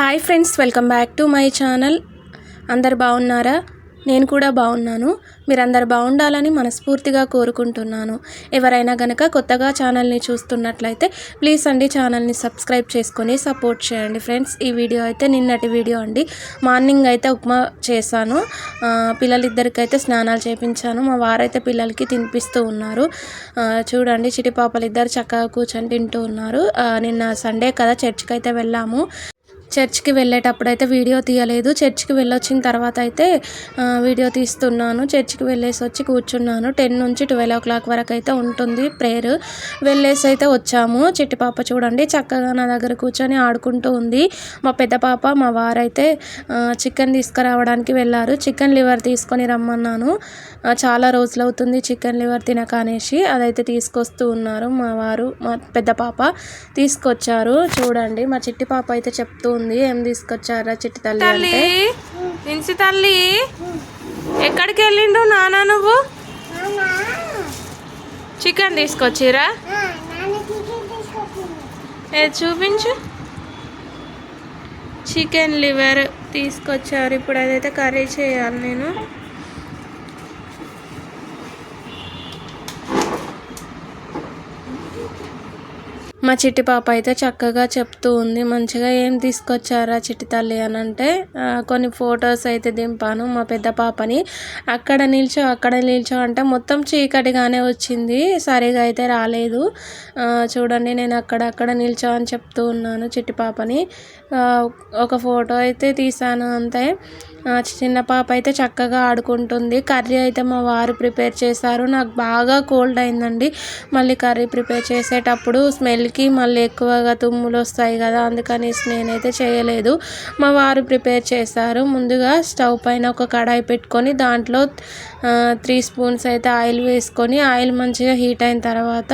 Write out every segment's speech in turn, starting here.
Hi friends, welcome back to my channel. అందరు బాగున్నారా? నేను కూడా బాగున్నాను. మీరందరు బాగుండాలని మనస్ఫూర్తిగా కోరుకుంటున్నాను. ఎవరైనా గనక కొత్తగా ఛానల్ని చూస్తున్నట్లయితే ప్లీజ్ అండి ఛానల్ని సబ్స్క్రైబ్ చేసుకొని సపోర్ట్ చేయండి ఫ్రెండ్స్. ఈ వీడియో అయితే నిన్నటి వీడియో అండి. మార్నింగ్ అయితే ఉప్మా చేశాను. పిల్లలిద్దరికైతే స్నానాలు చేయించాను. మా వారైతే పిల్లలకి తినిపిస్తూ ఉన్నారు. చూడండి, చిటి పాపలు ఇద్దరు చక్కగా కూర్చొని తింటూ ఉన్నారు. నిన్న సండే కదా, చర్చ్కి అయితే వెళ్ళాము. చర్చ్కి వెళ్ళేటప్పుడు అయితే వీడియో తీయలేదు. చర్చ్కి వెళ్ళొచ్చిన తర్వాత అయితే వీడియో తీస్తున్నాను. చర్చ్కి వెళ్ళేసి వచ్చి కూర్చున్నాను. 10 నుంచి 12 o'clock వరకు అయితే ఉంటుంది ప్రేయర్. వెళ్ళేసి అయితే వచ్చాము. చిట్టి పాప చూడండి చక్కగా నా దగ్గర కూర్చొని ఆడుకుంటూ ఉంది. మా పెద్ద పాప, మా వారైతే చికెన్ తీసుకురావడానికి వెళ్ళారు. చికెన్ లివర్ తీసుకొని రమ్మన్నాను. చాలా రోజులు అవుతుంది చికెన్ లివర్ తినక అనేసి అదైతే తీసుకొస్తూ ఉన్నారు. మా వారు, మా పెద్ద పాప తీసుకొచ్చారు. చూడండి, మా చిట్టి పాప అయితే చెప్తూ ఉంది, ఏం తీసుకొచ్చారా చిట్టి తల్లి అంటే. నిన్సి తల్లి, ఎక్కడికి వెళ్ళిండు నాన్న? నువ్వు చికెన్ తీసుకొచ్చిరా? చూపించు. చికెన్ లివర్ తీసుకొచ్చారు. ఇప్పుడు అదైతే కర్రీ చేయాలి నేను. మా చిట్టి పాప అయితే చక్కగా చెప్తూ ఉంది మంచిగా. ఏం తీసుకొచ్చారా చిట్టి తల్లి అని అంటే, కొన్ని ఫొటోస్ అయితే దింపాను మా పెద్ద పాపని. అక్కడ నిల్చో అంటే మొత్తం చీకటిగానే వచ్చింది, సరిగా అయితే రాలేదు. చూడండి, నేను అక్కడ నిల్చో అని చెప్తూ ఉన్నాను చిట్టి పాపని. ఒక ఫోటో అయితే తీసాను అంతే. చిన్న పాప అయితే చక్కగా ఆడుకుంటుంది. కర్రీ అయితే మా వారు ప్రిపేర్ చేశారు. నాకు బాగా కోల్డ్ అయిందండి. మళ్ళీ కర్రీ ప్రిపేర్ చేసేటప్పుడు స్మెల్కి మళ్ళీ ఎక్కువగా తుమ్ములు వస్తాయి కదా, అందుకనేసి నేనైతే చేయలేదు. మా వారు ప్రిపేర్ చేశారు. ముందుగా స్టవ్ పైన ఒక కడాయి పెట్టుకొని దాంట్లో 3 spoons అయితే ఆయిల్ వేసుకొని, ఆయిల్ మంచిగా హీట్ అయిన తర్వాత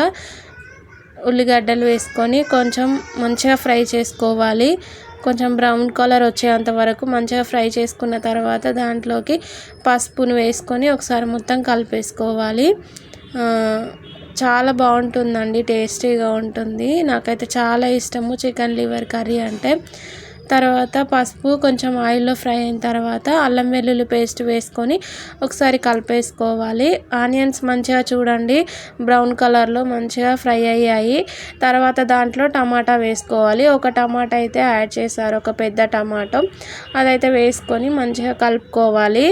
ఉల్లిగడ్డలు వేసుకొని కొంచెం మంచిగా ఫ్రై చేసుకోవాలి. కొంచెం బ్రౌన్ కలర్ వచ్చేంత వరకు మంచిగా ఫ్రై చేసుకున్న తర్వాత దాంట్లోకి పసుపును వేసుకొని ఒకసారి మొత్తం కలిపేసుకోవాలి. చాలా బాగుంటుందండి, టేస్టీగా ఉంటుంది. నాకైతే చాలా ఇష్టము చికెన్ లివర్ కర్రీ అంటే. తర్వాత పసుపు కొంచెం ఆయిల్లో ఫ్రై అయిన తర్వాత అల్లం వెల్లుల్లి పేస్ట్ వేసుకొని ఒకసారి కలిపేసుకోవాలి. ఆనియన్స్ మంచిగా చూడండి బ్రౌన్ కలర్లో మంచిగా ఫ్రై అయ్యాయి. తర్వాత దాంట్లో టమాటా వేసుకోవాలి. ఒక టమాటా అయితే యాడ్ చేశారు, ఒక పెద్ద టమాటో. అదైతే వేసుకొని మంచిగా కలుపుకోవాలి.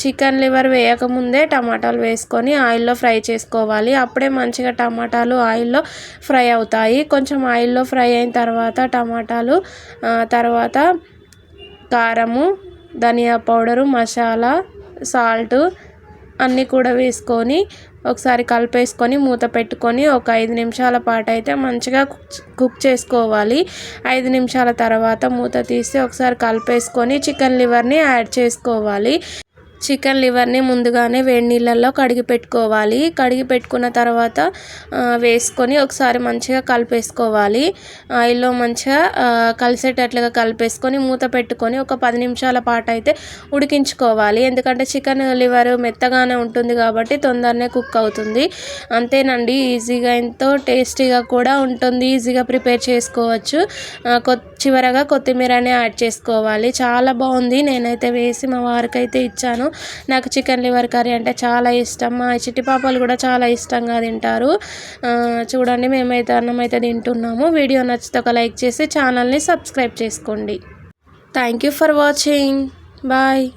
చికెన్ లివర్ వేయకముందే టమాటాలు వేసుకొని ఆయిల్లో ఫ్రై చేసుకోవాలి. అప్పుడే మంచిగా టమాటాలు ఆయిల్లో ఫ్రై అవుతాయి. కొంచెం ఆయిల్లో ఫ్రై అయిన తర్వాత టమాటాలు, తర్వాత కారము, ధనియా పౌడరు, మసాలా, సాల్ట్ అన్నీ కూడా వేసుకొని ఒకసారి కలిపేసుకొని మూత పెట్టుకొని ఒక 5 నిమిషాల పాటు అయితే మంచిగా కుక్ చేసుకోవాలి. 5 నిమిషాల తర్వాత మూత తీసి ఒకసారి కలిపేసుకొని చికెన్ లివర్ని యాడ్ చేసుకోవాలి. చికెన్ లివర్ని ముందుగానే వేడి నీళ్ళల్లో కడిగి పెట్టుకోవాలి. కడిగి పెట్టుకున్న తర్వాత వేసుకొని ఒకసారి మంచిగా కలిపేసుకోవాలి. ఆయిల్లో మంచిగా కలిసేటట్లుగా కలిపేసుకొని మూత పెట్టుకొని ఒక 10 నిమిషాల పాటు అయితే ఉడికించుకోవాలి. ఎందుకంటే చికెన్ లివర్ మెత్తగానే ఉంటుంది కాబట్టి తొందరనే కుక్ అవుతుంది. అంతేనండి, ఈజీగా ఎంతో టేస్టీగా కూడా ఉంటుంది. ఈజీగా ప్రిపేర్ చేసుకోవచ్చు. చివరగా కొత్తిమీరని యాడ్ చేసుకోవాలి. చాలా బాగుంది. నేనైతే వేసి మా వారికి అయితే ఇచ్చాను. నాకు చికెన్ లివర్ కర్రీ అంటే చాలా ఇష్టం. మా చిట్టి పాపలు కూడా చాలా ఇష్టంగా తింటారు. చూడండి, మేమైతే అన్నం అయితే తింటున్నాము. వీడియో నచ్చితే ఒక లైక్ చేసి ఛానల్ని సబ్స్క్రైబ్ చేసుకోండి. Thank you for watching. Bye.